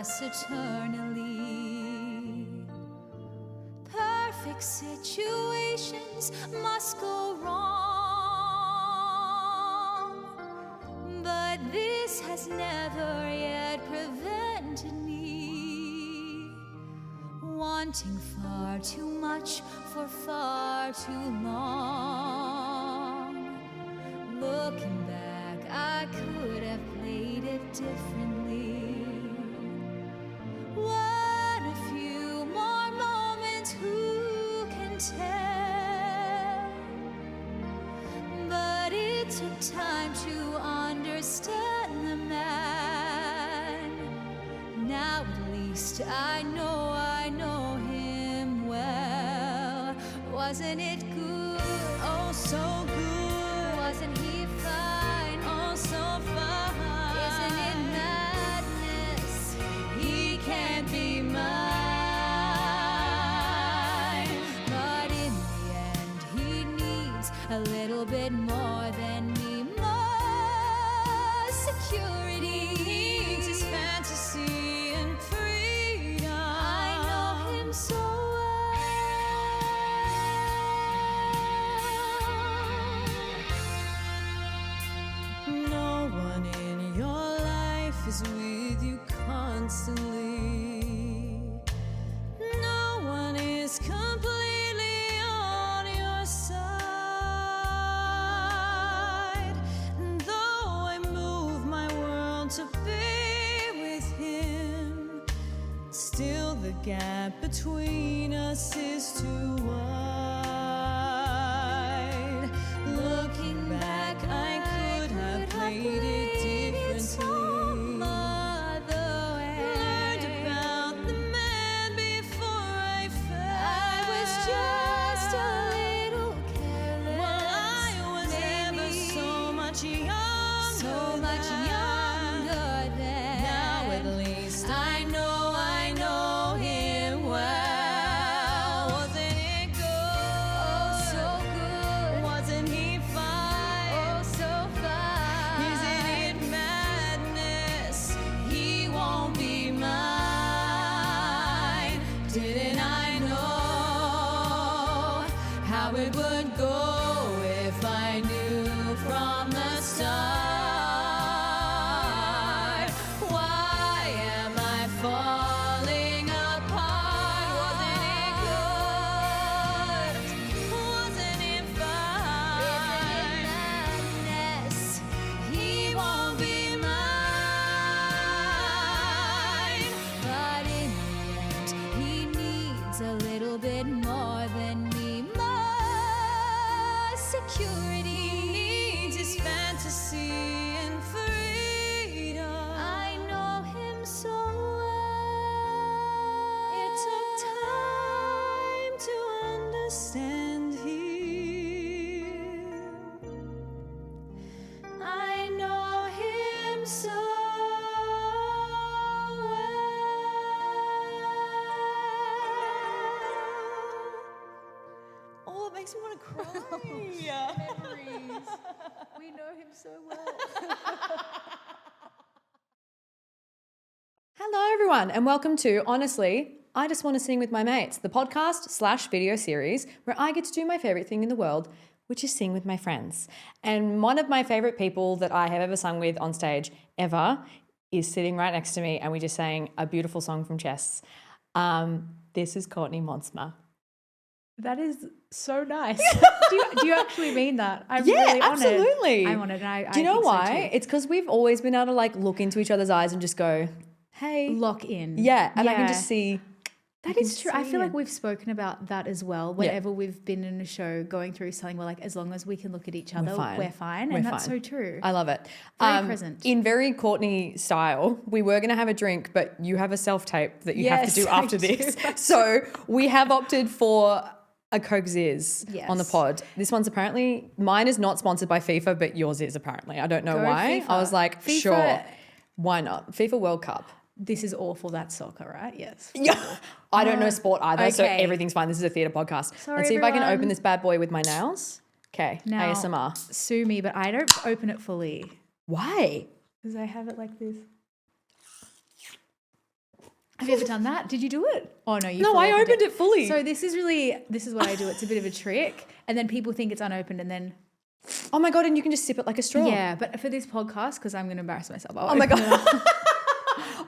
us eternally. Perfect situations must go wrong, but this has never yet prevented me wanting far too much for far too long. Looking back, I could have played it differently. What a few more moments, who can tell? But it took time to understand the man. Now at least I know him well. Wasn't it good? Oh, so good. Wasn't he fine? Oh, so fine. Isn't it madness? He can't be mine. But in the end, he needs a little bit more than me. More security. He needs his fantasy and freedom. I know him so well. No one in your life is with you constantly. No one is completely on your side. And though I move my world to be with him, still the gap between us is too wide. Looking back, I could have played it differently. Learned about the man before I fell. I was just a little careless. Well, I was ever so much younger then. Now at least I know him well. Wasn't it good? Oh, so good. Wasn't he fine? Oh, so fine. Isn't it madness? He won't be mine. Didn't I know how it would go if I knew from the start? Why am I falling apart? Wasn't it good? Wasn't it fine? Isn't it madness? He won't be mine. But in the end, he needs a little bit more than me. More security. He needs his fantasy and freedom. I know him so well. It took time to understand him. I know him so well. Oh, it makes me want to cry. Memories. We know him so well. Hello, everyone, and welcome to Honestly, I Just Want to Sing with My Mates, the podcast/video series where I get to do my favorite thing in the world, which is sing with my friends. And one of my favorite people that I have ever sung with on stage ever is sitting right next to me, and we just sang a beautiful song from Chess. This is Courtney Monsma. That is so nice. do you actually mean that? I'm Yeah, really honored. absolutely. I'm honored. And Do you know think so why? too. It's because we've always been able to like look into each other's eyes and just go, hey. Lock in. Yeah, and I can just see. That can is true. I see feel it. like we've spoken about that as well. Whenever we've been in a show going through something, we're like, as long as we can look at each other, we're fine. We're And that's fine. so true. I love it. Very present. In very Courtney style, we were going to have a drink, but you have a self-tape that you have to do Yes, I after this. do. So we have opted for a Coke Zizz Yes. on the pod. This one's apparently, mine is not sponsored by FIFA, but yours is apparently. I don't know Go why. FIFA. I was like, FIFA. sure, why not? FIFA World Cup. This is awful. That's soccer, right? Yes. Yeah. I don't know sport either, so okay. everything's fine. This is a theatre podcast. Sorry, Let's see if I can everyone. open this bad boy with my nails. Okay, Now, ASMR. sue me, but I don't open it fully Why? because I have it like this. Have you ever done that? Did you do it? Oh no, you. No, I opened it fully. So this is what I do. It's a bit of a trick, and then people think it's unopened, and then. Oh my God, and you can just sip it like a straw. Yeah, but for this podcast, because I'm going to embarrass myself. Oh my God.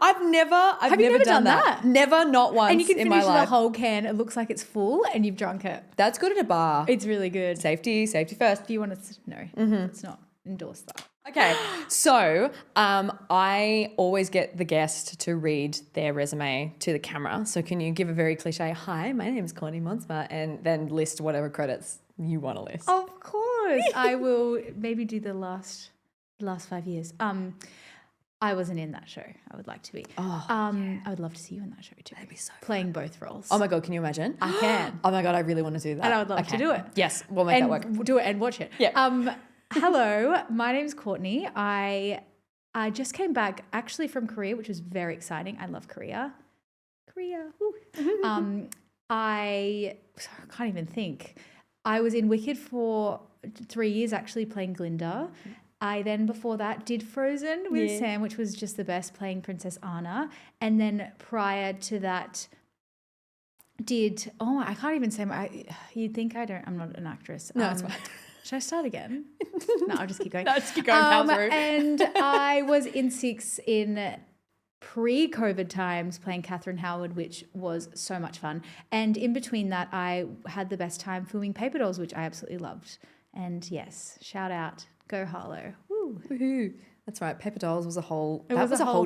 I've never done that. Never, not once and you can in my finish life. the whole can. It looks like it's full, and you've drunk it. That's good at a bar. It's really good. Safety first. If you want to, no, it's not endorse that. Okay, so I always get the guest to read their resume to the camera. So can you give a very cliche, hi, my name is Courtney Monsma, and then list whatever credits you want to list? Of course. I will maybe do the last 5 years. I wasn't in that show. I would like to be. I would love to see you in that show too. That'd be so playing both roles. Oh my God, can you imagine? I can. Oh my God, I really want to do that. And I would love to do it. Yes, we'll make that work. We'll do it and watch it. Yeah. Hello, my name's Courtney. I just came back actually from Korea, which was very exciting. I love Korea. Woo. I can't even think. I was in Wicked for 3 years actually playing Glinda. I then before that did Frozen with Sam, which was just the best, playing Princess Anna. And then prior to that I can't even say you'd think I'm not an actress. No, it's fine. Should I start again? No, I'll just keep going. No, just keep going. Power through. And I was in Six in pre-COVID times playing Catherine Howard, which was so much fun. And in between that, I had the best time filming Paper Dolls, which I absolutely loved. And yes, shout out, go Harlow. Woo. Woohoo. That's right. Paper Dolls was a whole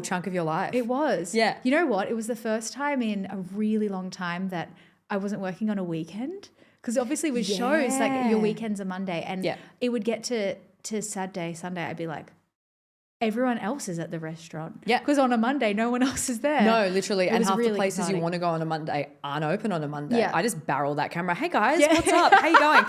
chunk of your life. It was. Yeah. You know what? It was the first time in a really long time that I wasn't working on a weekend. Because obviously with shows, like your weekends are Monday, and it would get to Saturday, Sunday, I'd be like, everyone else is at the restaurant. Yeah. Because on a Monday, no one else is there. No, literally. And half really the places exciting. you want to go on a Monday aren't open on a Monday. Yeah. I just barrel that camera. Hey guys, what's up? How you going?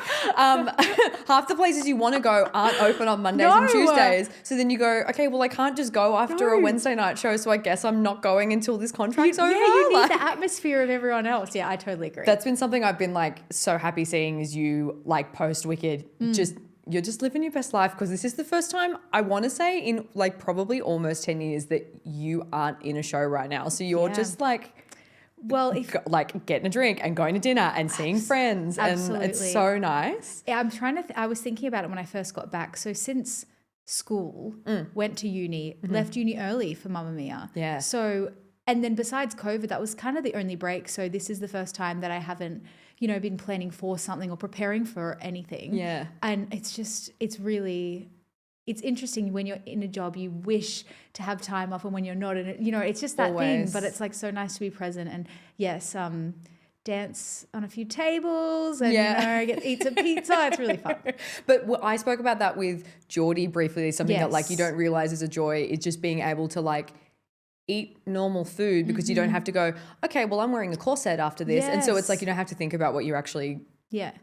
Half the places you want to go aren't open on Mondays and Tuesdays. So then you go, okay, well, I can't just go after a Wednesday night show, so I guess I'm not going until this contract's over. Yeah, you need the atmosphere of everyone else. Yeah, I totally agree. That's been something I've been like so happy seeing is you like post Wicked you're just living your best life, because this is the first time I want to say in like probably almost 10 years that you aren't in a show right now. So you're just like, well, like getting a drink and going to dinner and seeing friends. Absolutely. And it's so nice. Yeah, I'm trying to, I was thinking about it when I first got back. So since school, went to uni, left uni early for Mamma Mia. Yeah. So, and then besides COVID, that was kind of the only break. So this is the first time that I haven't, been planning for something or preparing for anything. Yeah. And it's interesting when you're in a job, you wish to have time off, and when you're not in it, it's just that thing, but it's like so nice to be present. And yes, dance on a few tables and eat some pizza. It's really fun. But I spoke about that with Geordie briefly. Something that like you don't realize is a joy is just being able to like eat normal food, because you don't have to go, okay, well, I'm wearing a corset after this. And so it's like you don't have to think about what you're actually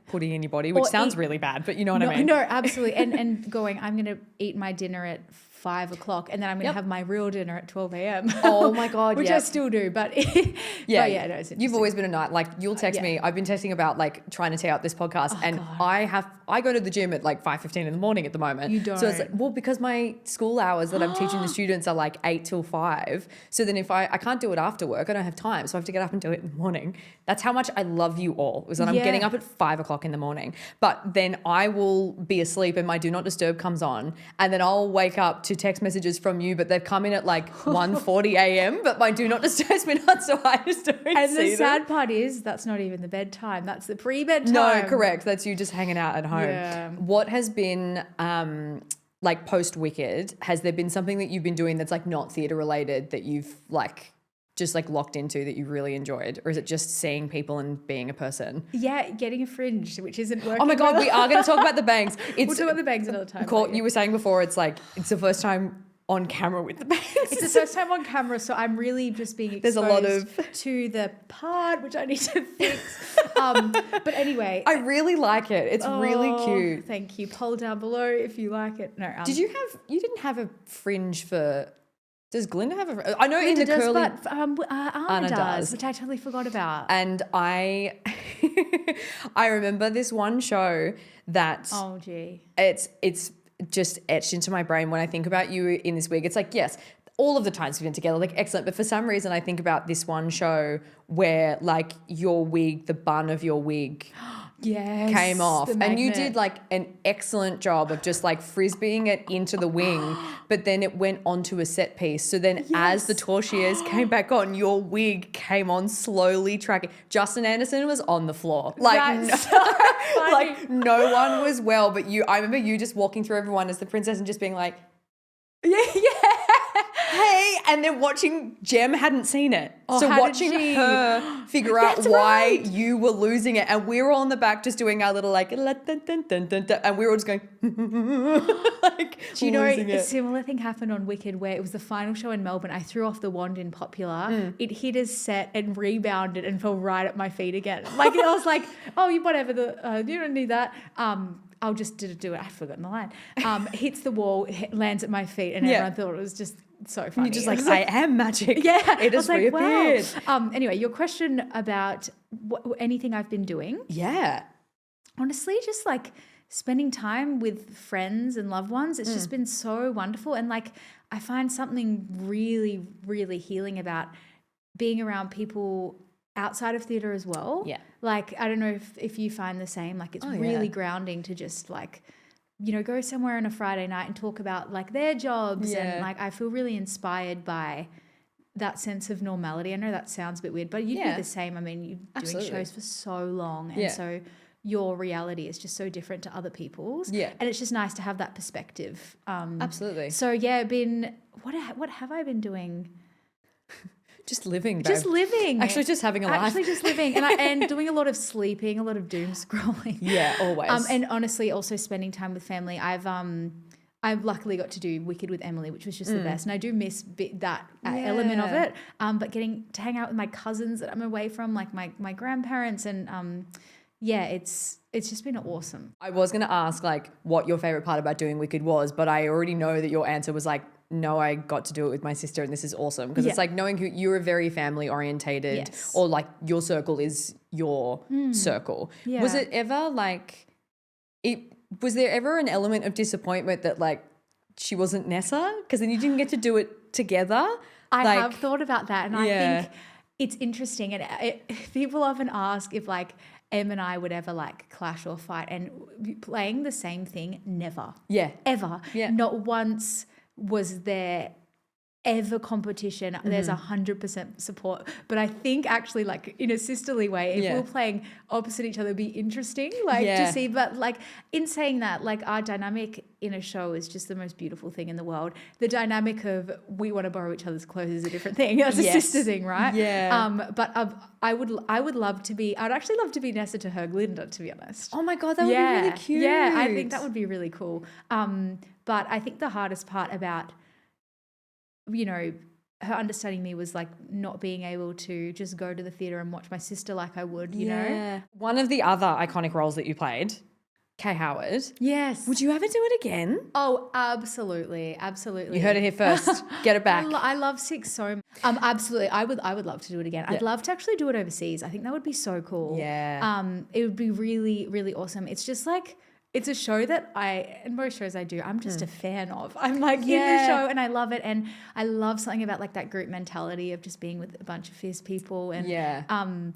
putting in your body, which sounds really bad, but you know what I mean? No, absolutely. And going, I'm going to eat my dinner at 5 o'clock, and then I'm going to have my real dinner at 12 a.m. Oh my God. Which I still do, but no, it's you've always been a night. Like you'll text me. I've been texting about like trying to tee up this podcast, I go to the gym at like 5:15 in the morning at the moment. You don't. So it's like, well, because my school hours that I'm teaching the students are like 8 till 5. So then if I can't do it after work, I don't have time. So I have to get up and do it in the morning. That's how much I love you all, is that I'm getting up at 5 o'clock in the morning. But then I will be asleep and my do not disturb comes on, and then I'll wake up to text messages from you, but they've come in at like 1:40 a.m. but my do not disturb me not, so I just don't see them. And the sad part is that's not even the bedtime. That's the pre-bedtime. No, correct. That's you just hanging out at home. Yeah. What has been like post Wicked? Has there been something that you've been doing that's like not theatre related that you've like just like locked into that you really enjoyed, or is it just seeing people and being a person? Yeah, getting a fringe, which isn't working. Oh my God, we are going to talk about the bangs. We'll talk about the bangs another time. You were saying before, it's like it's the first time on camera with the bangs. It's the first time on camera, so I'm really just being exposed There's a lot of to the part which I need to fix. But anyway, I really like it. It's really cute. Thank you. Poll down below if you like it. No, you didn't have a fringe for? Does Glinda have a? I know Glinda in the does, curly. but Anna does, which I totally forgot about. And I remember this one show that. Oh gee. It's just etched into my brain when I think about you in this wig. It's like, yes, all of the times we've been together, like excellent. But for some reason, I think about this one show where like your wig, the bun of your wig came off, and you did like an excellent job of just like frisbeeing it into the wing, but then it went onto a set piece. So then as the torchieres came back on, your wig came on slowly tracking. Justin Anderson was on the floor. Like, like no one was well, but you, I remember you just walking through everyone as the princess and just being like, hey, and then watching Jem hadn't seen it. So watching her figure out why you were losing it, and we were all in the back just doing our little like, and we were all just going like, do you know a similar thing happened on Wicked where it was the final show in Melbourne. I threw off the wand in Popular. It hit a set and rebounded and fell right at my feet again. Like I was like, oh, whatever, you don't need that. I'll just do it. I've forgotten the line. Hits the wall, lands at my feet, and everyone thought it was just so funny. You're just like, I am magic. Yeah. It has reappeared. Wow. Anyway, your question about anything I've been doing. Yeah. Honestly, just like spending time with friends and loved ones. It's just been so wonderful. And like, I find something really, really healing about being around people outside of theatre as well. Yeah. Like, I don't know if you find the same. Like, it's really grounding to just like, you know, go somewhere on a Friday night and talk about like their jobs. And like, I feel really inspired by that sense of normality. I know that sounds a bit weird, but you'd be the same. I mean, you're doing shows for so long. And so your reality is just so different to other people's. Yeah. And it's just nice to have that perspective. Absolutely. So what have I been doing? Just living, babe. Just living. Actually, just having a life. Actually, just living. And doing a lot of sleeping, a lot of doom scrolling. Yeah, always. And honestly, also spending time with family. I've luckily got to do Wicked with Emily, which was just the best. And I do miss that element of it. But getting to hang out with my cousins that I'm away from, like my grandparents, and it's just been awesome. I was going to ask like what your favorite part about doing Wicked was, but I already know that your answer was like, no, I got to do it with my sister and this is awesome. Because it's like knowing who you're very family orientated or like your circle is your circle. Yeah. Was it ever like, was there ever an element of disappointment that like she wasn't Nessa? Because then you didn't get to do it together. I have thought about that, and I think it's interesting. And people often ask if like Em and I would ever like clash or fight, and playing the same thing, never. Yeah. Ever. Yeah. Not once was there ever competition. There's 100% support. But I think actually like in a sisterly way, if we're playing opposite each other, it'd be interesting like to see. But like in saying that, like our dynamic in a show is just the most beautiful thing in the world. The dynamic of we want to borrow each other's clothes is a different thing. That's a sister thing, right? Yeah. But I would love to be, I'd actually love to be Nessa to her Glinda, to be honest. Oh my God, that would be really cute. Yeah, I think that would be really cool. But I think the hardest part about, you know, her understanding me was like not being able to just go to the theatre and watch my sister like I would, you know. One of the other iconic roles that you played, Kay Howard. Yes. Would you ever do it again? Oh, absolutely. Absolutely. You heard it here first. Get it back. I love Six so much. Absolutely. I would love to do it again. I'd love to actually do it overseas. I think that would be so cool. Yeah. It would be really, really awesome. It's just like, it's a show that and most shows I do, I'm just a fan of. I'm like in the show and I love it. And I love something about like that group mentality of just being with a bunch of fierce people and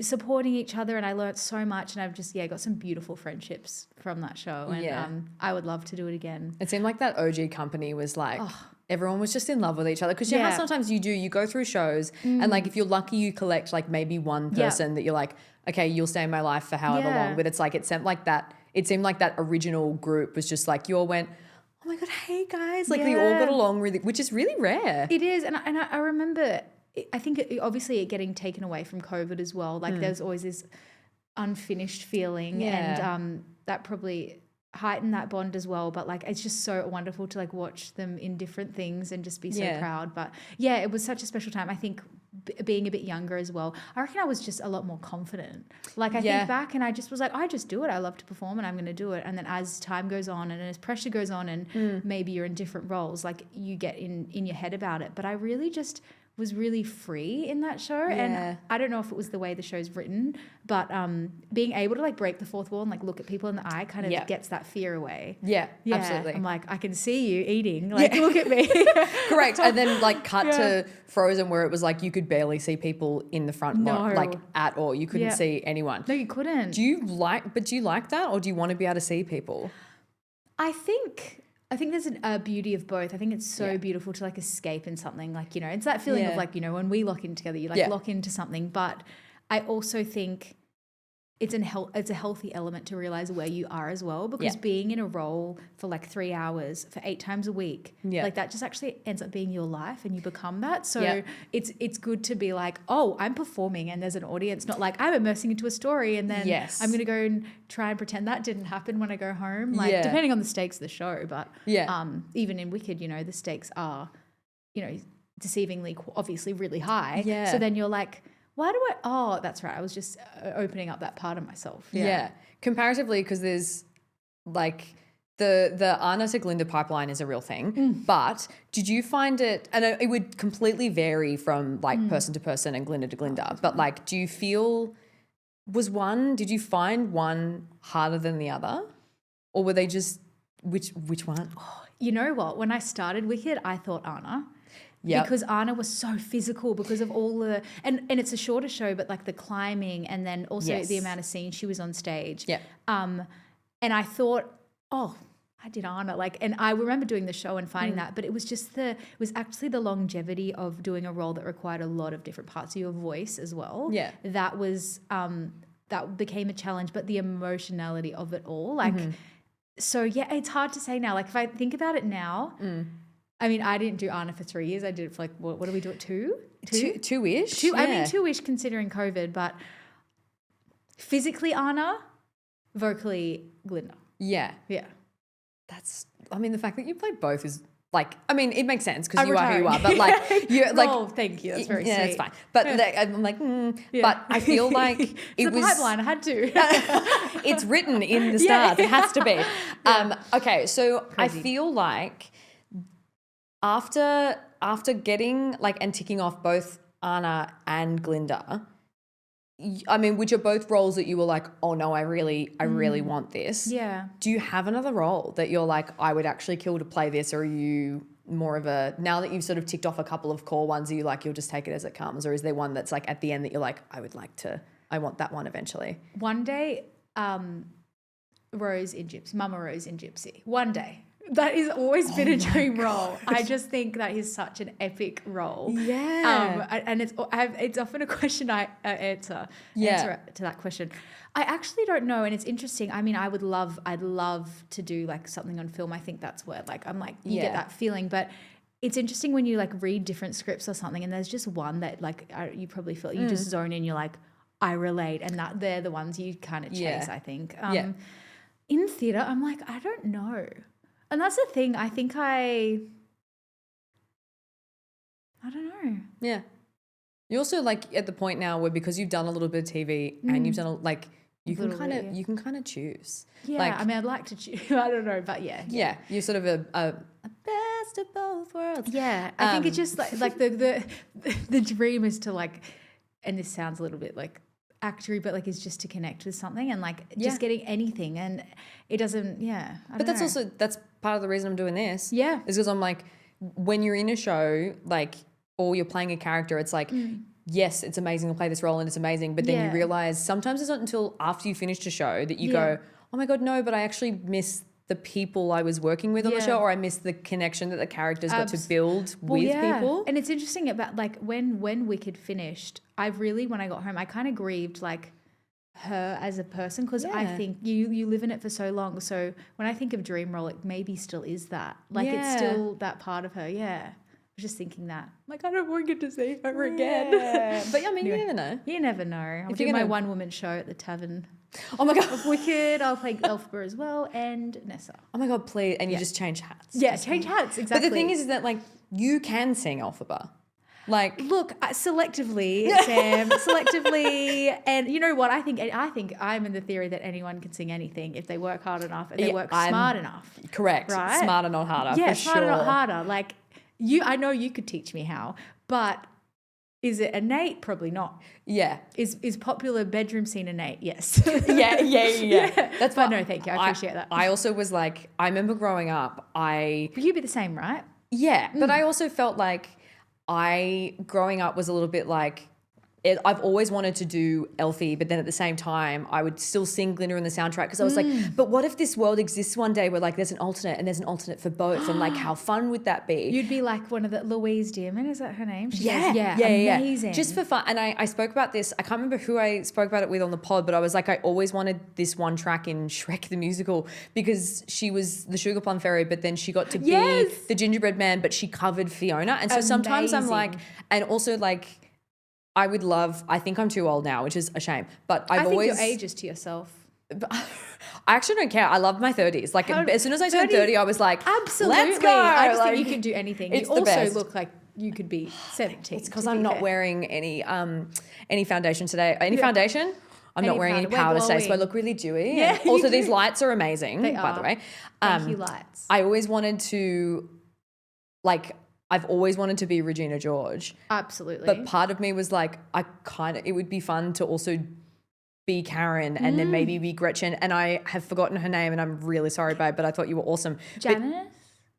supporting each other. And I learned so much, and I've just, got some beautiful friendships from that show. And I would love to do it again. It seemed like that OG company was like, everyone was just in love with each other. Because you know how sometimes you go through shows and like if you're lucky you collect like maybe one person that you're like, okay, you'll stay in my life for however long. But it's like it seemed like that original group was just like you all went, oh my God, hey guys. Like they all got along really, which is really rare. It is. And I remember, I think obviously it getting taken away from COVID as well. Like there's always this unfinished feeling and that probably heightened that bond as well. But like it's just so wonderful to like watch them in different things and just be so proud. But it was such a special time. I think being a bit younger as well, I reckon I was just a lot more confident. Like I think back and I just was like, I just do it. I love to perform and I'm going to do it. And then as time goes on and as pressure goes on and maybe you're in different roles, like you get in your head about it. But I really just was really free in that show. And I don't know if it was the way the show's written, but being able to like break the fourth wall and like look at people in the eye kind of gets that fear away. Yeah, absolutely. I'm like, I can see you eating. Like, look at me. Correct. And then like cut to Frozen where it was like you could barely see people in the front like at all. You couldn't see anyone. No, you couldn't. Do you like that, or do you want to be able to see people? I think there's a beauty of both. I think it's so beautiful to like escape in something, like, you know, it's that feeling of like, you know, when we lock in together, you like lock into something. But I also think it's a healthy element to realize where you are as well, because being in a role for like 3 hours for 8 times a week, like that just actually ends up being your life and you become that. So it's good to be like, oh, I'm performing and there's an audience, not like I'm immersing into a story and then I'm going to go and try and pretend that didn't happen when I go home. Like depending on the stakes of the show, but even in Wicked, you know, the stakes are, you know, deceivingly obviously really high. Yeah. So then you're like, why do I? Oh, that's right. I was just opening up that part of myself. Yeah. Comparatively, because there's like the Anna to Glinda pipeline is a real thing. But did you find it? And it would completely vary from like person to person and Glinda to Glinda. But like, do you feel did you find one harder than the other, or were they just which one? Oh, you know what? When I started Wicked, I thought Anna. Because Anna was so physical because of all the and it's a shorter show, but like the climbing and then also the amount of scenes she was on stage. Yeah. And I thought, oh, I did Anna. Like, and I remember doing the show and finding that, but it was just it was actually the longevity of doing a role that required a lot of different parts of your voice as well. Yeah. That was that became a challenge, but the emotionality of it all, like so it's hard to say now. Like if I think about it now. I mean, I didn't do Anna for 3 years. I did it for like, what do we do it, two? Two-ish? I mean, two-ish considering COVID, but physically Anna, vocally Glinda. Yeah. Yeah. I mean, the fact that you played both is like, I mean, it makes sense because you are who you are, but like, you're like. Oh, thank you. That's very sweet. Yeah, it's fine. But I'm like, but I feel like it was. The pipeline, I had to. It's written in the stars. It has to be. Okay, so crazy. I feel like. After getting like and ticking off both Anna and Glinda, I mean, which are both roles that you were like, oh no, I really want this. Yeah. Do you have another role that you're like, I would actually kill to play this, or are you more of a, now that you've sort of ticked off a couple of core ones, are you like, you'll just take it as it comes, or is there one that's like at the end that you're like, I want that one eventually? One day, Rose in Gypsy, Mama Rose in Gypsy. One day. That has always been a dream role. I just think that is such an epic role. Yeah. And it's often a question I answer to that question. I actually don't know, and it's interesting. I mean, I'd love to do like something on film. I think that's where like I'm like you get that feeling, but it's interesting when you like read different scripts or something, and there's just one that like you probably feel you just zone in. You're like, I relate, and that they're the ones you kind of chase. I think. In theatre, I'm like, I don't know. And that's the thing. I think I don't know. Yeah. You're also like at the point now where because you've done a little bit of TV and you've done like you can kind of choose. Yeah. Like, I mean, I'd like to choose. I don't know, but yeah. Yeah. You're sort of a best of both worlds. Yeah. I think it's just like the dream is to like, and this sounds a little bit like actory, but like is just to connect with something and like just getting anything, and it doesn't but that's part of the reason I'm doing this is because I'm like, when you're in a show like or you're playing a character, it's like yes, it's amazing to play this role and it's amazing, but then you realize sometimes it's not until after you finished a show that you go, oh my god, no, but I actually miss the people I was working with on the show, or I miss the connection that the characters got to build with people. And it's interesting about like when Wicked finished, when I got home, I kind of grieved like her as a person, because I think you live in it for so long. So when I think of dream role, it maybe still is that. Like it's still that part of her. Yeah. I was just thinking that. Like, I don't want to get to see her again. But I mean, you never know. You never know. I'll do my one-woman show at the tavern. Oh my God. Of Wicked. I'll play Elphaba as well and Nessa. Oh my God, please. And you just change hats. Yeah, change hats, exactly. But the thing is that like you can sing Elphaba. Like, look, selectively, Sam, selectively, and you know what? I think I'm in the theory that anyone can sing anything if they work hard enough and they work smart enough. Correct. Right? Smarter, not harder. Yeah, for smarter, sure. not harder. Like I know you could teach me how, but Is it innate? Probably not. Yeah. Is popular bedroom scene innate? Yes. Yeah. That's But why no, thank you. I appreciate that. I also was like, I remember growing up, But you'd be the same, right? but I also felt like growing up was a little bit like, I've always wanted to do Elfie, but then at the same time, I would still sing Glinda in the soundtrack because I was like, but what if this world exists one day where like there's an alternate and there's an alternate for both, and like how fun would that be? You'd be like one of the Louise Dearman, is that her name? She Yeah, goes, amazing. Just for fun. And I spoke about this. I can't remember who I spoke about it with on the pod, but I was like, I always wanted this one track in Shrek the Musical because she was the Sugar Plum Fairy, but then she got to be the Gingerbread Man, but she covered Fiona. And so sometimes I'm like, and also like, I would love, I think I'm too old now, which is a shame, but I think your age is to yourself. I actually don't care. I love my 30s. Like as soon as I turned 30, I was like, absolutely. Let's go. I just like, think you can do anything. It's You the also best. look like you could be 17. It's because I'm not wearing any foundation today. Any foundation? I'm not wearing any powder. powder We're today, so I glowing. look really dewy. Yeah, And you also, do. these lights are amazing, They by the are. way. Thank you, lights. I always wanted to, like, I've always wanted to be Regina George. Absolutely. But part of me was like, it would be fun to also be Karen and then maybe be Gretchen. And I have forgotten her name and I'm really sorry, babe, but I thought you were awesome. Janice?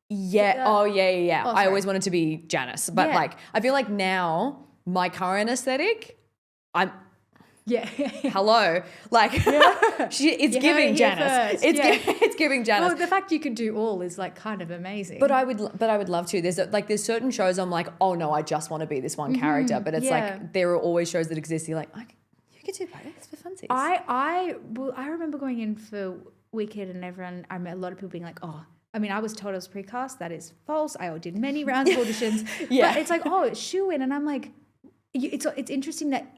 Yeah. Oh, I sorry. always wanted to be Janice. But Yeah. like, I feel like now my current aesthetic, Yeah. hello. Like, it's giving Janice. It's giving Janice. Well, the fact you can do all is like kind of amazing. But I would love to. There's certain shows I'm like, oh no, I just want to be this one character. But it's like there are always shows that exist. You're like, you could do both for funsies. I remember going in for Wicked and everyone. I met a lot of people being like, oh. I mean, I was told I was precast. That is false. I did many rounds of auditions. But it's like, oh, it's shoo-in. And I'm like, it's interesting that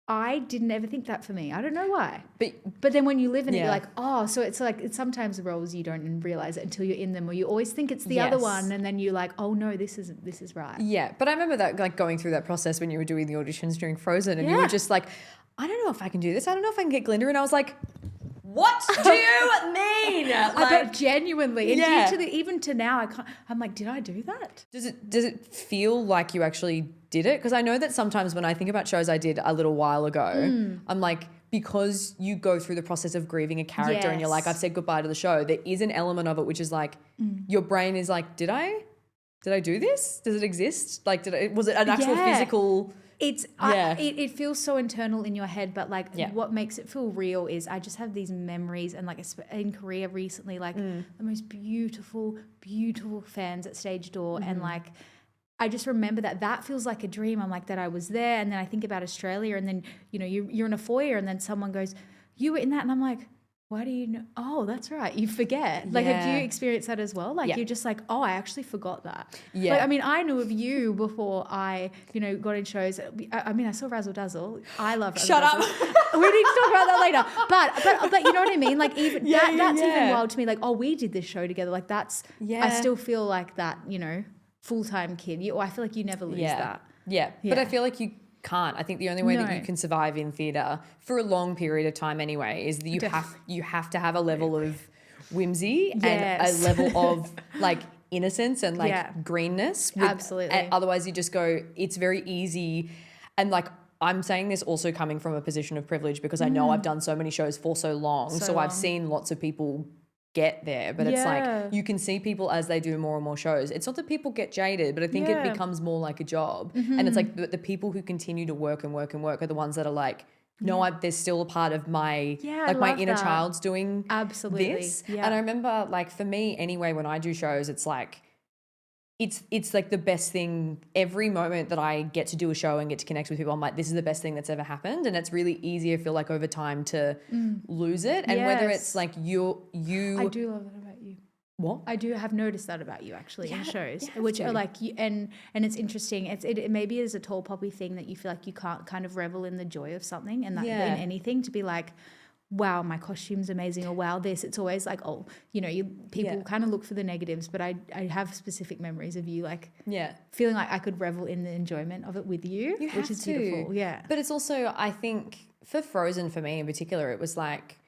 I didn't ever think that for me. I don't know why. But then when you live in it, you're like, oh, so it's like, it's sometimes the roles you don't realize it until you're in them, or you always think it's the other one. And then you're like, oh no, this is right. Yeah. But I remember that, like, going through that process when you were doing the auditions during Frozen and you were just like, I don't know if I can do this. I don't know if I can get Glinda. And I was like, what do you mean? Like, I bet genuinely. Yeah. And even to now, I'm like, did I do that? Does it feel like you actually did it? Because I know that sometimes when I think about shows I did a little while ago, I'm like, because you go through the process of grieving a character and you're like, I've said goodbye to the show, there is an element of it which is like, your brain is like, did I do this? Does it exist? Like, was it an actual physical... It feels so internal in your head, but like what makes it feel real is I just have these memories, and like in Korea recently, like the most beautiful, beautiful fans at Stage Door, and like I just remember that feels like a dream. I'm like, that I was there, and then I think about Australia, and then you're in a foyer, and then someone goes, you were in that, and I'm like, why do you know? Oh, that's right. You forget. Like, have you experienced that as well? Like, you're just like, oh, I actually forgot that. Yeah. Like, I mean, I knew of you before I, got in shows. I mean, I saw Razzle Dazzle. I love Razzle Shut Dazzle. up. We need to talk about that later. But you know what I mean? Like, even that's even wild to me. Like, oh, we did this show together. Like, that's, I still feel like that, full-time kid. I feel like you never lose that. Yeah. But I feel like you can't. I think the only way that you can survive in theatre for a long period of time anyway is that you have to have a level of whimsy and a level of like innocence and like greenness. Absolutely. Otherwise you just go, it's very easy. And like, I'm saying this also coming from a position of privilege because I know I've done so many shows for so long. So I've seen lots of people get there, but it's like you can see people as they do more and more shows. It's not that people get jaded, but I think it becomes more like a job. And it's like the people who continue to work and work and work are the ones that are like, no, there's still a part of my my inner child's doing this. And I remember, like, for me anyway, when I do shows, it's like it's like the best thing. Every moment that I get to do a show and get to connect with people, I'm like, this is the best thing that's ever happened. And it's really easy, I feel like, over time to lose it. And whether it's like you I do love that about you. What? I do have noticed that about you actually in shows, which are like, and it's interesting. It maybe is a tall poppy thing that you feel like you can't kind of revel in the joy of something and that in anything, to be like, wow, my costume's amazing, or wow, this. It's always like, oh, people kind of look for the negatives, but I have specific memories of you, like feeling like I could revel in the enjoyment of it with you which is beautiful. Yeah. But it's also, I think, for Frozen, for me in particular, it was like,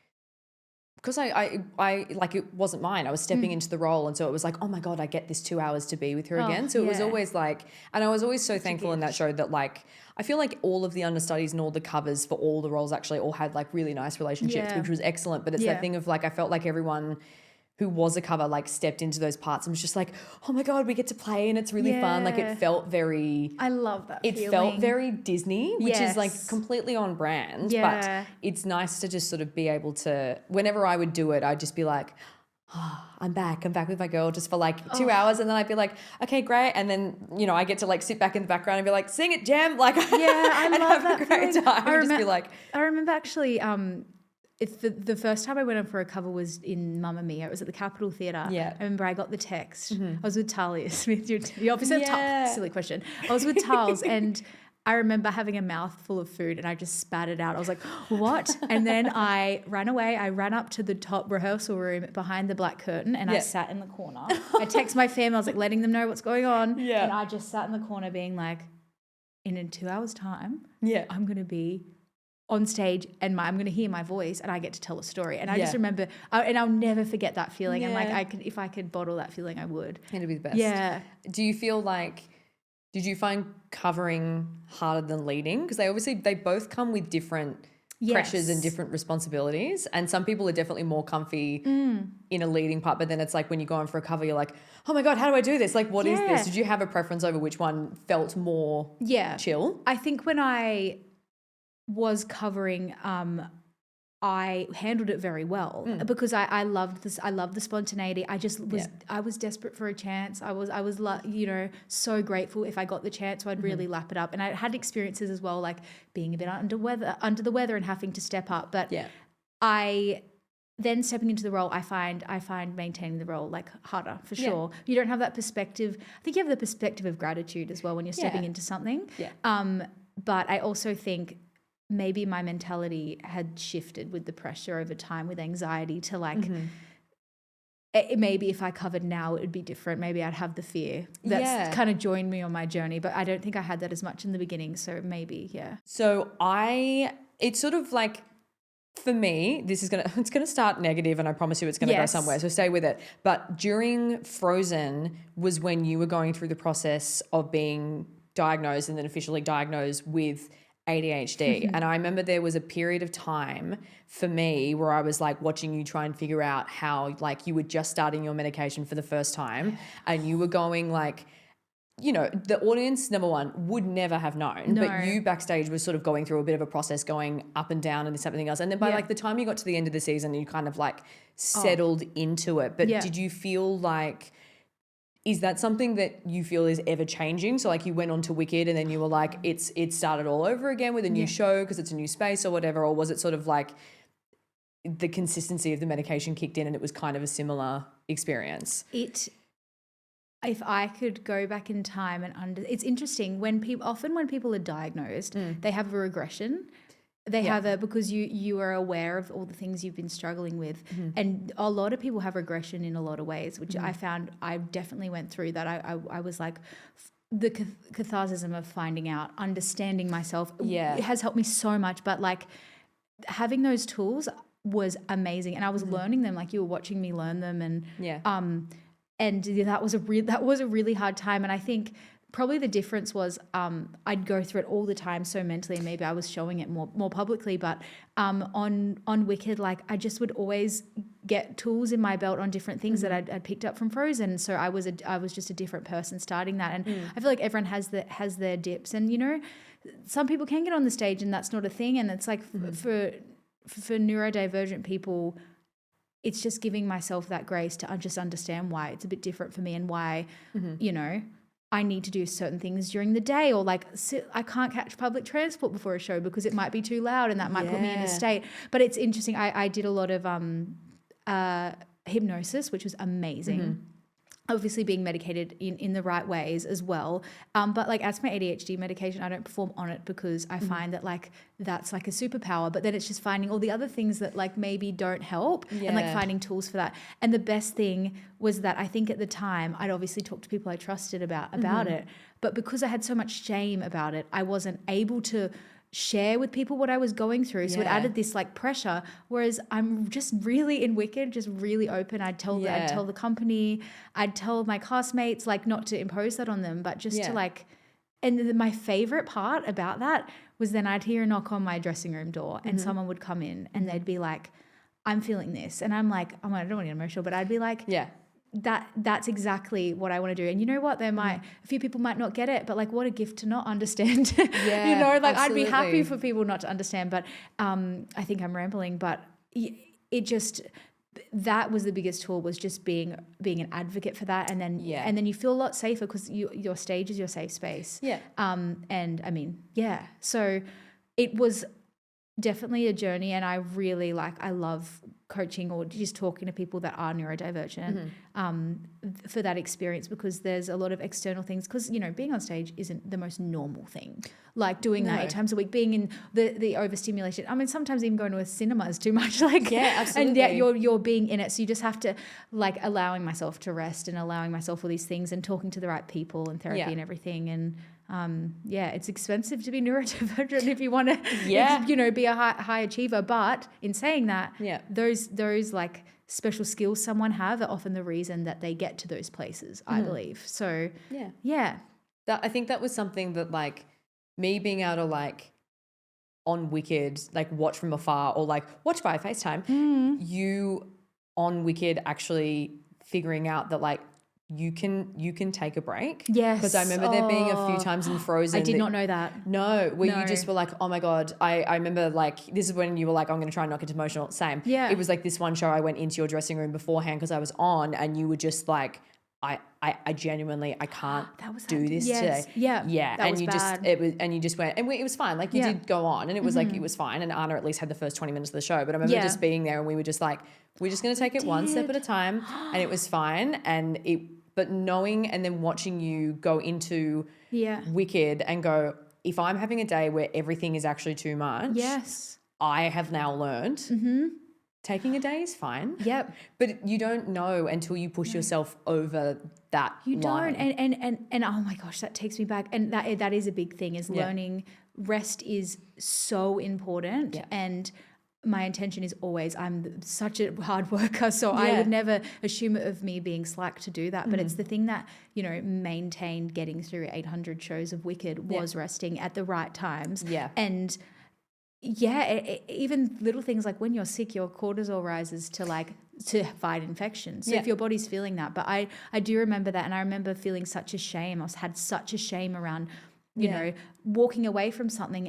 because I like it wasn't mine. I was stepping into the role, and so it was like, oh my God, I get this 2 hours to be with her again. So it was always like, and I was always so thankful in that show that like I feel like all of the understudies and all the covers for all the roles actually all had like really nice relationships, which was excellent. But it's that thing of like I felt like everyone who was a cover like stepped into those parts and was just like, oh my God, we get to play and it's really fun. Like it felt very, I love that it feeling. felt very Disney, which is like Yes. completely on brand. Yeah. But it's nice to just sort of be able to, whenever I would do it, I'd just be like, oh, I'm back with my girl just for like 2 hours. And then I'd be like, okay, great. And then, you know, I get to like sit back in the background and be like, sing it, Jem. Like, I and love have that a great feeling. time and just be like, I remember actually, it's the first time I went on for a cover was in Mamma Mia. It was at the Capitol Theatre. Yeah. I remember I got the text. I was with Talia Smith. You obviously have silly question. I was with Tals and I remember having a mouthful of food and I just spat it out. I was like, what? And then I ran away. I ran up to the top rehearsal room behind the black curtain and I sat in the corner. I text my family. I was like letting them know what's going on. Yeah. And I just sat in the corner being like, in 2 hours time, I'm going to be on stage and I'm going to hear my voice and I get to tell a story. And I just remember, and I'll never forget that feeling. And like if I could bottle that feeling, I would. It'd be the best. Yeah. Do you feel like, did you find covering harder than leading? Because they both come with different pressures and different responsibilities. And some people are definitely more comfy in a leading part, but then it's like when you go on for a cover, you're like, oh my God, how do I do this? Like, what is this? Did you have a preference over which one felt more chill? I think when I was covering, I handled it very well because I loved this. I loved the spontaneity. I just was, I was desperate for a chance. I was, you know, so grateful if I got the chance, so I'd really lap it up. And I had experiences as well, like being a bit under the weather and having to step up. But I then stepping into the role, I find maintaining the role like harder for sure. You don't have that perspective. I think you have the perspective of gratitude as well when you're stepping into something. But I also think maybe my mentality had shifted with the pressure over time, with anxiety to like, maybe if I covered now, it would be different. Maybe I'd have the fear that's kind of joined me on my journey, but I don't think I had that as much in the beginning. So maybe, So it's sort of like, for me, it's gonna start negative and I promise you it's gonna go somewhere. So stay with it. But during Frozen was when you were going through the process of being diagnosed and then officially diagnosed with ADHD. And I remember there was a period of time for me where I was like watching you try and figure out how like you were just starting your medication for the first time and you were going like, you know, the audience, number one, would never have known, but you backstage was sort of going through a bit of a process going up and down and this, everything else. And then by like the time you got to the end of the season, you kind of like settled into it. But did you feel like, is that something that you feel is ever changing? So like you went on to Wicked and then you were like, it started all over again with a new show because it's a new space or whatever, or was it sort of like the consistency of the medication kicked in and it was kind of a similar experience? If I could go back in time and it's interesting when people are diagnosed, they have a regression. They have because you are aware of all the things you've been struggling with. And a lot of people have regression in a lot of ways, which I found I definitely went through that. I was like, the catharsis of finding out, understanding myself, it has helped me so much. But like having those tools was amazing. And I was learning them, like you were watching me learn them. And that was a really hard time. And I think probably the difference was I'd go through it all the time so mentally, and maybe I was showing it more publicly. But on Wicked, like I just would always get tools in my belt on different things that I'd picked up from Frozen. So I was just a different person starting that. And I feel like everyone has their dips. And you know, some people can get on the stage and that's not a thing. And it's like for neurodivergent people, it's just giving myself that grace to just understand why it's a bit different for me and why, you know, I need to do certain things during the day, or like I can't catch public transport before a show because it might be too loud and that might put me in a state. But it's interesting. I did a lot of hypnosis, which was amazing. Obviously being medicated in the right ways as well. But like as my ADHD medication, I don't perform on it because I find that like that's like a superpower, but then it's just finding all the other things that like maybe don't help and like finding tools for that. And the best thing was that I think at the time I'd obviously talked to people I trusted about it, but because I had so much shame about it, I wasn't able to share with people what I was going through. So it Yeah. added this like pressure. Whereas I'm just really in Wicked, just really open. I'd tell the company, I'd tell my classmates, like not to impose that on them, but just to like, and my favorite part about that was then I'd hear a knock on my dressing room door and someone would come in and they'd be like, I'm feeling this. And I'm like, oh, I don't want to get emotional, but I'd be like, that's exactly what I want to do. And you know what? A few people might not get it, but like what a gift to not understand. Yeah, you know, like absolutely. I'd be happy for people not to understand, but I think I'm rambling, but it just, that was the biggest tool, was just being an advocate for that. And then you feel a lot safer because your stage is your safe space. Yeah. And I mean, so it was definitely a journey, and I really I love coaching or just talking to people that are neurodivergent for that experience, because there's a lot of external things, because you know, being on stage isn't the most normal thing, like doing that 8 times a week, being in the overstimulation. I mean, sometimes even going to a cinema is too much, like, absolutely. and yet you're being in it, so you just have to, like, allowing myself to rest and allowing myself all these things and talking to the right people and therapy and everything. And it's expensive to be neurodivergent if you want to, you know, be a high achiever. But in saying that, those like special skills someone have are often the reason that they get to those places, I believe. So I think that was something that, like, me being able to, like, on Wicked, like, watch from afar or like watch via FaceTime, you on Wicked actually figuring out that, like, you can take a break. Yes. Because I remember there being a few times in Frozen. I did not know that. No, where you just were like, oh my God. I remember, like, this is when you were like, I'm going to try and not get emotional. Same. Yeah. It was like this one show I went into your dressing room beforehand because I was on, and you were just like, I genuinely, I can't do this today. Yeah. Yeah. That and was you bad. you just went, and it was fine. Like, you did go on, and it was like, it was fine. And Anna at least had the first 20 minutes of the show. But I remember just being there, and we were just like, we're just going to take it one step at a time. And it was fine. But knowing and then watching you go into Wicked and go, if I'm having a day where everything is actually too much, I have now learned taking a day is fine. Yep. But you don't know until you push yourself over that line. And oh my gosh, that takes me back. And that is a big thing, is learning. Rest is so important. And my intention is always, I'm such a hard worker, so I would never assume of me being slack to do that. But it's the thing that, you know, maintained getting through 800 shows of Wicked was resting at the right times. Yeah. And even little things like when you're sick, your cortisol rises to fight infections. So if your body's feeling that, but I do remember that, and I remember feeling such a shame. I had such a shame around, you know, walking away from something,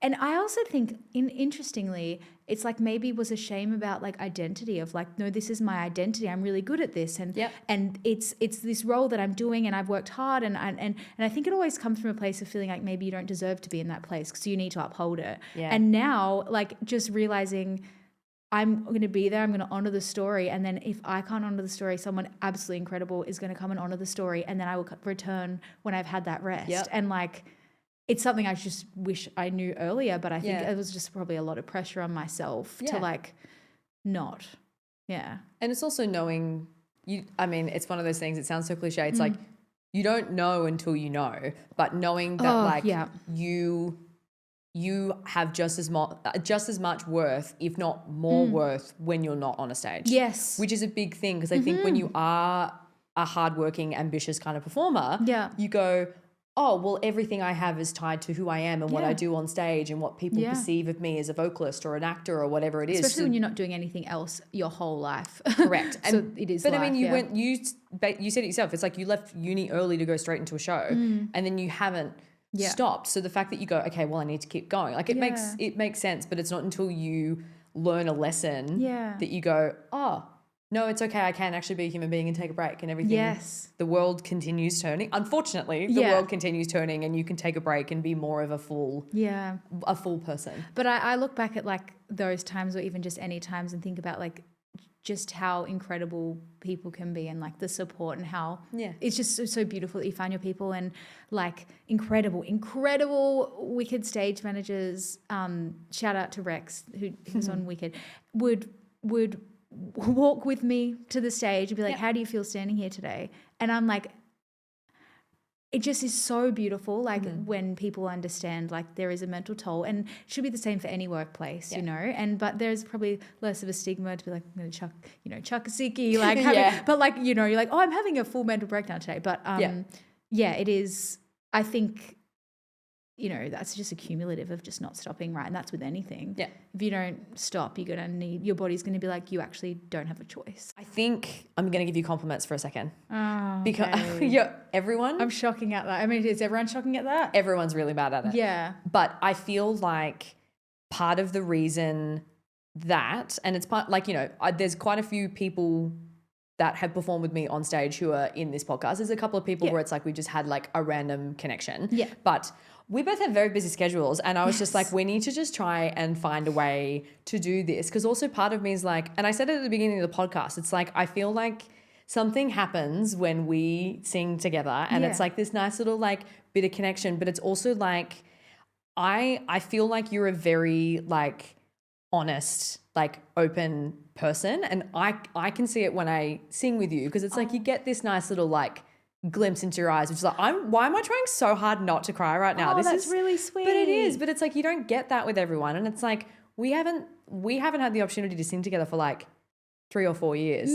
and I also think, interestingly, it's like maybe was a shame about like identity of like, no, this is my identity. I'm really good at this, and it's this role that I'm doing, and I've worked hard, and I think it always comes from a place of feeling like maybe you don't deserve to be in that place, because you need to uphold it. Yeah. And now, like, just realizing I'm going to be there, I'm going to honor the story, and then if I can't honor the story, someone absolutely incredible is going to come and honor the story, and then I will return when I've had that rest. And like, it's something I just wish I knew earlier, but I think it was just probably a lot of pressure on myself to like not. Yeah. And it's also knowing I mean, it's one of those things, it sounds so cliche. It's like, you don't know until you know, but knowing that you have just as much worth, if not more worth, when you're not on a stage. Yes. Which is a big thing, because I think when you are a hardworking, ambitious kind of performer, you go, oh, well, everything I have is tied to who I am and what I do on stage and what people perceive of me as a vocalist or an actor or whatever it is. Especially when you're not doing anything else your whole life. Correct. So it is. But life, I mean, you said it yourself. It's like you left uni early to go straight into a show, and then you haven't stopped. So the fact that you go, okay, well, I need to keep going. Like, it makes sense, but it's not until you learn a lesson that you go, oh, no, it's okay. I can actually be a human being and take a break and everything. Yes. The world continues turning. Unfortunately, the world continues turning, and you can take a break and be more of a full person. But I look back at like those times, or even just any times, and think about like just how incredible people can be, and like the support, and how it's just so beautiful that you find your people, and like incredible Wicked stage managers. Shout out to Rex, who's on Wicked, would walk with me to the stage and be like, how do you feel standing here today? And I'm like, it just is so beautiful, like when people understand like there is a mental toll, and it should be the same for any workplace, you know, but there's probably less of a stigma to be like, I'm going to chuck a sickie, like having, but like, you know, you're like, oh, I'm having a full mental breakdown today. But it is, I think, you know, that's just a cumulative of just not stopping, right? And that's with anything. Yeah. If you don't stop, you're going to need, your body's going to be like, you actually don't have a choice. I think I'm going to give you compliments for a second. Oh, because everyone. I'm shocking at that. I mean, is everyone shocking at that? Everyone's really bad at it. Yeah. But I feel like part of the reason that, and it's part, like, you know, there's quite a few people that have performed with me on stage who are in this podcast. There's a couple of people where it's like we just had like a random connection. Yeah. But we both have very busy schedules, and I was just like, we need to just try and find a way to do this. Because also part of me is like, and I said it at the beginning of the podcast, it's like I feel like something happens when we sing together, and it's like this nice little like bit of connection. But it's also like I feel like you're a very like honest, like open person, and I can see it when I sing with you, because it's like you get this nice little like glimpse into your eyes, which is like, why am I trying so hard not to cry right now? That's really sweet. But it is. But it's like you don't get that with everyone, and it's like we haven't had the opportunity to sing together for like 3 or 4 years,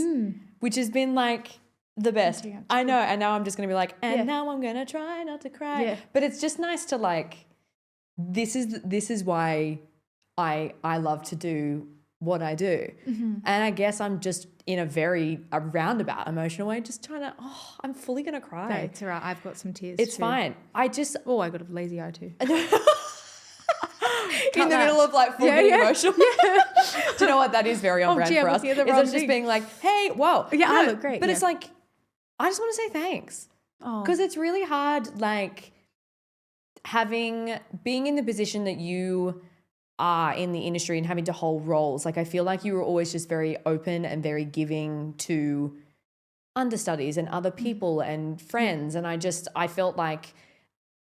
which has been like the best. I know, and now I'm just gonna be like, and now I'm gonna try not to cry. Yeah. But it's just nice to like. This is why I love to do what I do. And I guess I'm just in a roundabout emotional way, just trying to, I'm fully going to cry. No, it's all right. I've got some tears It's too. fine. I just... Oh, I got a lazy eye too. in the middle of like full being emotional. Yeah. Do you know what? That is very on brand for us. It's just being like, hey, whoa. Yeah, I look great. But it's like, I just want to say thanks. Because it's really hard, like being in the position that you are in the industry and having to hold roles. Like I feel like you were always just very open and very giving to understudies and other people and friends. And I felt like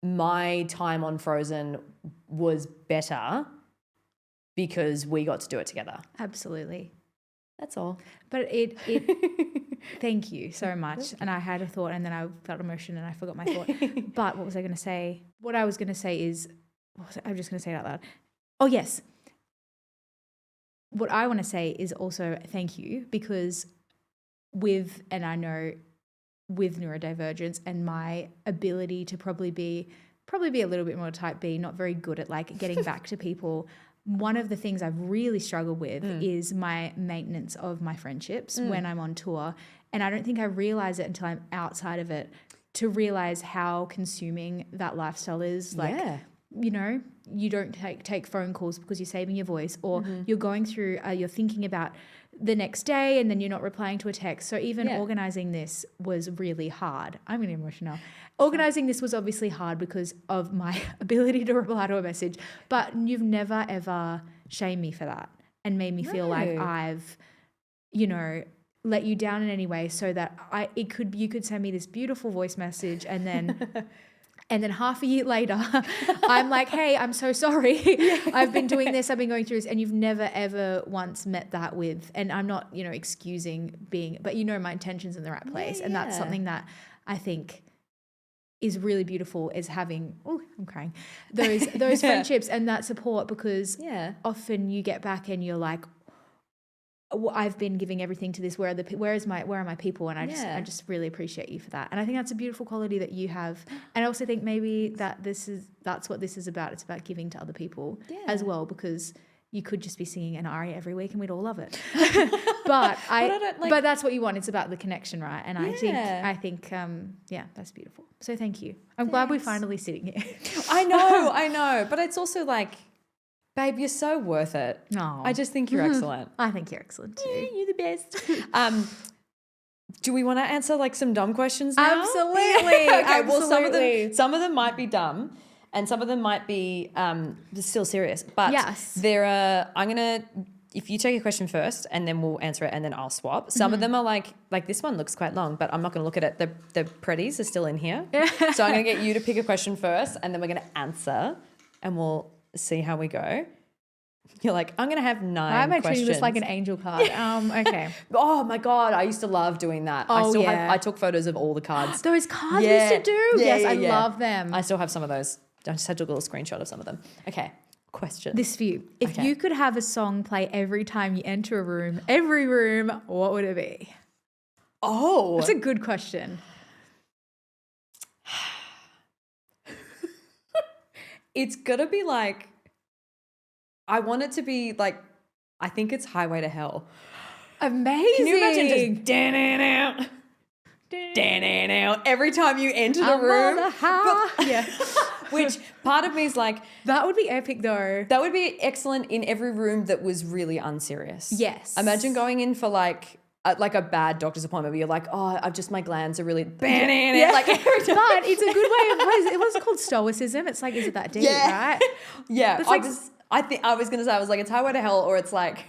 my time on Frozen was better because we got to do it together. Absolutely. That's all. But it thank you so much. And I had a thought, and then I felt emotion and I forgot my thought. But what was I going to say? What I was going to say is, I'm just going to say it out loud. Oh, yes. What I want to say is also thank you, because and I know with neurodivergence and my ability to probably be a little bit more type B, not very good at like getting back to people. One of the things I've really struggled with is my maintenance of my friendships when I'm on tour. And I don't think I realize it until I'm outside of it to realize how consuming that lifestyle is. Like, you know, you don't take phone calls because you're saving your voice, or you're going through, you're thinking about the next day and then you're not replying to a text. So even organizing this was really hard. I'm getting emotional. Organizing this was obviously hard because of my ability to reply to a message, but you've never ever shamed me for that and made me feel like I've, you know, let you down in any way, so that you could send me this beautiful voice message and then half a year later, I'm like, hey, I'm so sorry. I've been doing this. I've been going through this. And you've never, ever once met that with, and I'm not, you know, excusing but you know, my intention's in the right place. And that's something that I think is really beautiful, is having, I'm crying, those friendships and that support, because often you get back and you're like, I've been giving everything to this. Where are my people? And I just really appreciate you for that. And I think that's a beautiful quality that you have. And I also think maybe that's what this is about. It's about giving to other people as well, because you could just be singing an aria every week and we'd all love it. but that's what you want. It's about the connection, right? And I think that's beautiful. So thank you. I'm glad we're finally sitting here. I know. But it's also like, babe, you're so worth it. No. I just think you're excellent. I think you're excellent too. Yeah, you're the best. Do we want to answer like some dumb questions now? Absolutely. Okay, Absolutely. well, some of them might be dumb and some of them might be still serious. But if you take a question first and then we'll answer it and then I'll swap. Some of them are like this one looks quite long, but I'm not going to look at it. The pretties are still in here. So I'm going to get you to pick a question first and then we're going to answer and we'll see how we go. You're like, I'm going to have 9 Why am I questions. treating this like an angel card? Okay. Oh my God, I used to love doing that. Oh, yeah. I took photos of all the cards. Those cards we used to do. Yeah, Yes, yeah, I yeah. love them. I still have some of those. I just had to do a little screenshot of some of them. Okay, question. This for you. If Okay. you could have a song play every time you enter a room, every room, what would it be? Oh. That's a good question. It's going to be like, I want it to be like, I think it's Highway to Hell. Amazing. Can you imagine just Dan-an-out, Dan-an-out every time you enter the I'm room? on a high. Yeah. Which part of me is like, That would be epic though. that would be excellent in every room that was really unserious. Yes. Imagine going in for like a bad doctor's appointment where you're like, oh, my glands are really Yeah. like every time. But it's a good way of, it was called stoicism. It's like, is it that deep, Yeah. right? Yeah. It's like- I think I was going to say, I was like, it's Highway to Hell, or it's like,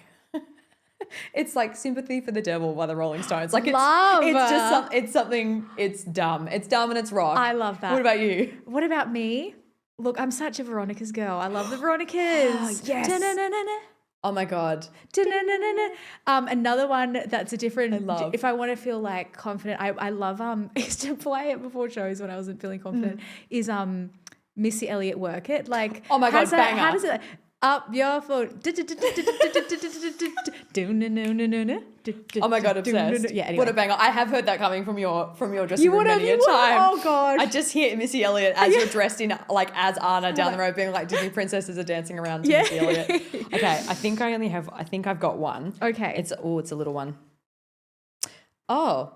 it's like Sympathy for the Devil by the Rolling Stones. Like Love. it's just it's something, it's dumb. It's dumb and it's rock. I love that. What about you? What about me? Look, I'm such a Veronica's girl. I love the Veronicas. yes. Da-na-na-na-na. Oh my God. Da-na-na-na-na. Another one that's a different. I love. If I want to feel like confident, I love used to play it before shows when I wasn't feeling confident. Is Missy Elliott Work It like? Oh my God, banger. How does it? Up your foot. Oh my God, obsessed. Yeah, anyway. What a banger. I have heard that coming from your dressing You room would have, many a you would time. have. Oh gosh. I just hear Missy Elliott as you're dressed in like as Anna down the road being like Disney princesses are dancing around to Yeah. Missy Elliott. Okay, I think I've got one. Okay. It's a little one. Oh.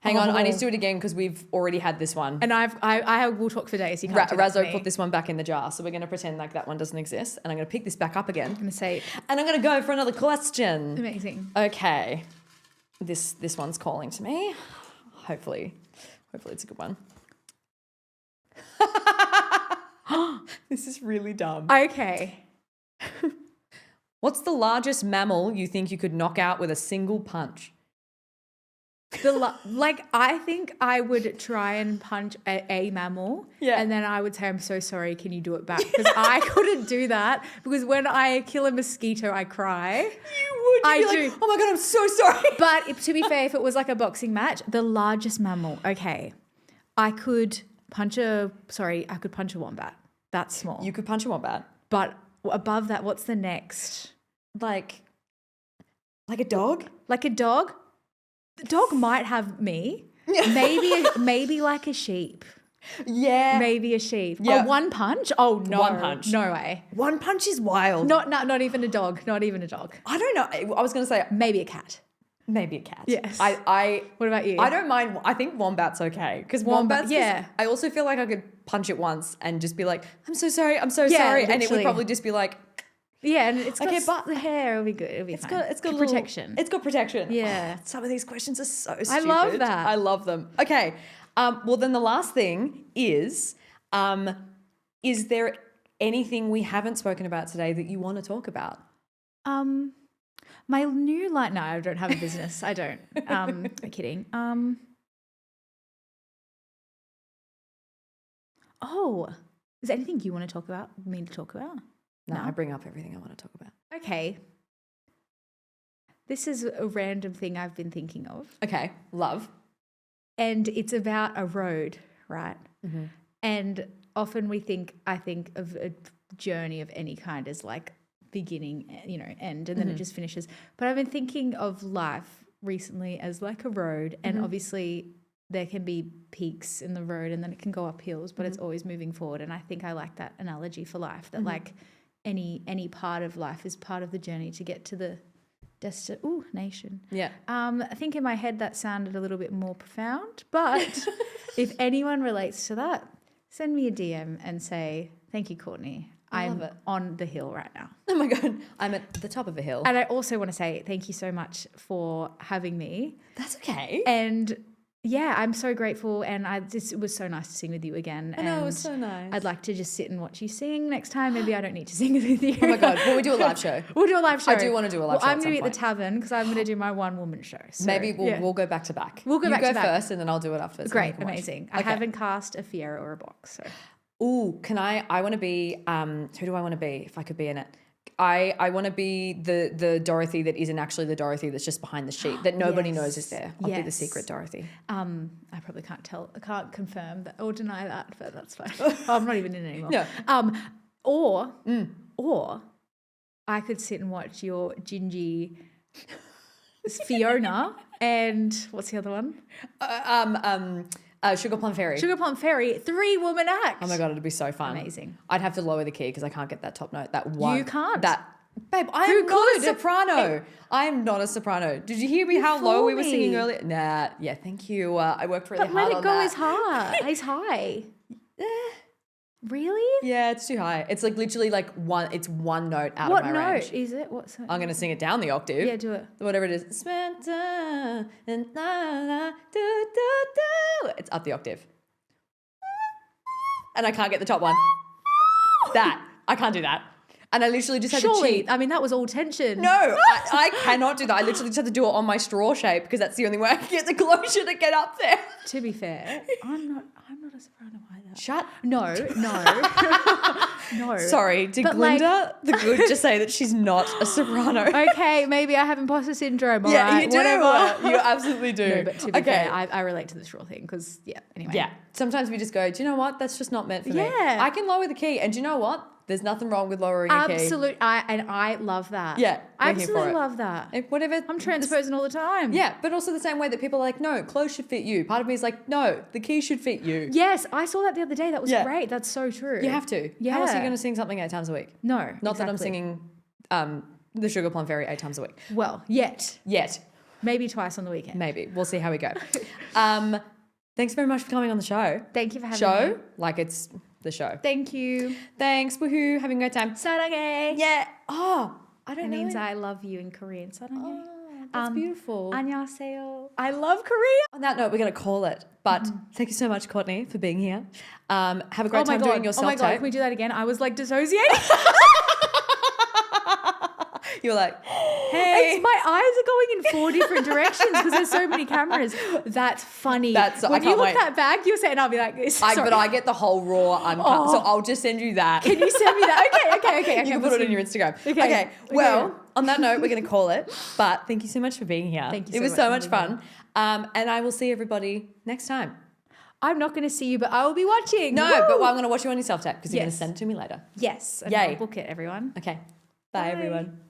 Hang on, I need to do it again because we've already had this one. And I will talk for days. You can't do that to Razzo me. put this one back in the jar, so we're going to pretend like that one doesn't exist, and I'm going to pick this back up again, I'm gonna say and I'm going to go for another question. amazing. Okay, this one's calling to me. Hopefully it's a good one. This is really dumb. Okay. What's the largest mammal you think you could knock out with a single punch? I think I would try and punch a mammal, Yeah. and then I would say, "I'm so sorry. Can you do it back?" Because I couldn't do that. Because when I kill a mosquito, I cry. You would. I You'd be do. like, oh my God, I'm so sorry. But to be fair, if it was like a boxing match, the largest mammal, okay, I could punch a wombat. That's small. You could punch a wombat. But above that, what's the next? Like a dog? Like a dog? The dog might have me. Maybe like a sheep. Yeah. Maybe a sheep. Yeah. Oh, one punch? Oh no. One punch. No way. One punch is wild. Not even a dog. Not even a dog. I don't know. I was going to say Maybe a cat. maybe a cat. Yes. I What about you? I don't mind. I think wombat's okay because Wombat, wombats. yeah. I also feel like I could punch it once and just be like, I'm so sorry. I'm so Yeah, sorry, and it would literally. probably just be like, Yeah, and it's got Okay, but- the hair. It'll be good. It'll be it's fine. got a little- protection. It's got protection. Yeah. Oh, some of these questions are so stupid. I love that. I love them. Okay. Well, then the last thing is there anything we haven't spoken about today that you want to talk about? My new line. No, I don't have a business. I don't. I'm kidding. Oh, is there anything you want to talk about? Me to talk about? No, I bring up everything I want to talk about. Okay. This is a random thing I've been thinking of, Okay. Love. and it's about a road, right? Mm-hmm. And often I think of a journey of any kind as like beginning, end, and then it just finishes. But I've been thinking of life recently as like a road, and obviously there can be peaks in the road and then it can go up hills, but it's always moving forward. And I think I like that analogy for life, that like any part of life is part of the journey to get to the nation. Yeah. I think in my head that sounded a little bit more profound, but if anyone relates to that, send me a DM and say, thank you, Courtney. I'm love it. on the hill right now. Oh my God. I'm at the top of a hill. And I also want to say thank you so much for having me. That's okay. And yeah, I'm so grateful. And it was so nice to sing with you again. I know, and it was so nice. I'd like to just sit and watch you sing next time. Maybe I don't need to sing with you. Oh my God. Will we do a live show? We'll do a live show. I do want to do a live show I'm at going to some be at the point. tavern because I'm going to do my one-woman show. So, Maybe yeah. we'll go back to back. We'll go back to You back. go first and then I'll do it afterwards. Great, and we can watch. amazing. Okay. I haven't cast a Fiera or a box. So Ooh, I want to be, who do I want to be if I could be in it? I want to be the Dorothy that isn't actually the Dorothy that's just behind the sheet that nobody knows is there. I'll be the Yes. secret Dorothy. I probably can't confirm that or deny that, but that's fine. I'm not even in it anymore. No. Or I could sit and watch your Gingy Fiona and what's the other one? Sugar Plum Fairy. Sugar Plum Fairy, 3-woman act. Oh my God, it'd be so fun. Amazing. I'd have to lower the key because I can't get that top note. That one. You can't. Babe, I am not a soprano. I am not a soprano. Did you hear me how low we were singing earlier? Nah, yeah, thank you. I worked really But hard let on it go that. as high. As high. Really? Yeah, it's too high. It's like literally like it's one note out What of my note range. is it? What's that? I'm going to sing it down the octave. Yeah, do it. Whatever it is. It's up the octave. And I can't get the top one. I can't do that. And I literally just had to Surely, cheat. I mean, that was all tension. No, I cannot do that. I literally just have to do it on my straw shape because that's the only way I can get the closure to get up there. To be fair, I'm not a soprano either. Shut. No. No. Sorry, did But, Glinda the good just say that she's not a soprano? Okay, maybe I have imposter syndrome. All Yeah, right, you do. whatever. You absolutely do. No, but to be fair, I relate to the straw thing because, anyway. Yeah. Sometimes we just go, do you know what? That's just not meant for me. Yeah. I can lower the key. And do you know what? There's nothing wrong with lowering a key. Absolutely. I love that. Yeah, I we're here for absolutely it. love that. Whatever. I'm transposing all the time. Yeah, but also the same way that people are like, no, clothes should fit you. Part of me is like, no, the key should fit you. Yes, I saw that the other day. That was Yeah. great. That's so true. You have to. Yeah. How else are you going to sing something 8 times a week? No. Not that I'm exactly. singing the Sugar Plum Fairy 8 times a week. Well, yet. Maybe twice on the weekend. Maybe. We'll see how we go. Thanks very much for coming on the show. Thank you for having me. Show, like it's the show. Thank you. Thanks. Woohoo. Having a great time. Saranghae. Yeah. Oh, I don't It know. means I love you in Korean. Saranghae. That's beautiful. 안녕하세요. I love Korea. On that note, we're going to call it. But thank you so much, Courtney, for being here. Have a great time doing your Oh my self-tape. God. Can we do that again? I was like dissociating. You were like, hey. My eyes are going in 4 different directions because there's so many cameras. That's funny. I when you can't look wait. that back, you'll say, and I'll be like this. But I get the whole raw uncut. So I'll just send you that. Can you send me that? Okay. You can put it on your Instagram. Okay. Well, on that note, we're going to call it. But thank you so much for being here. Thank you so It was much so for much being fun. And I will see everybody next time. I'm not going to see you, but I will be watching. No, Woo! but I'm going to watch you on your self-tape because you're going to Yes. send it to me later. Yes. And Yay. I'll book it, everyone. Okay. Bye. Everyone.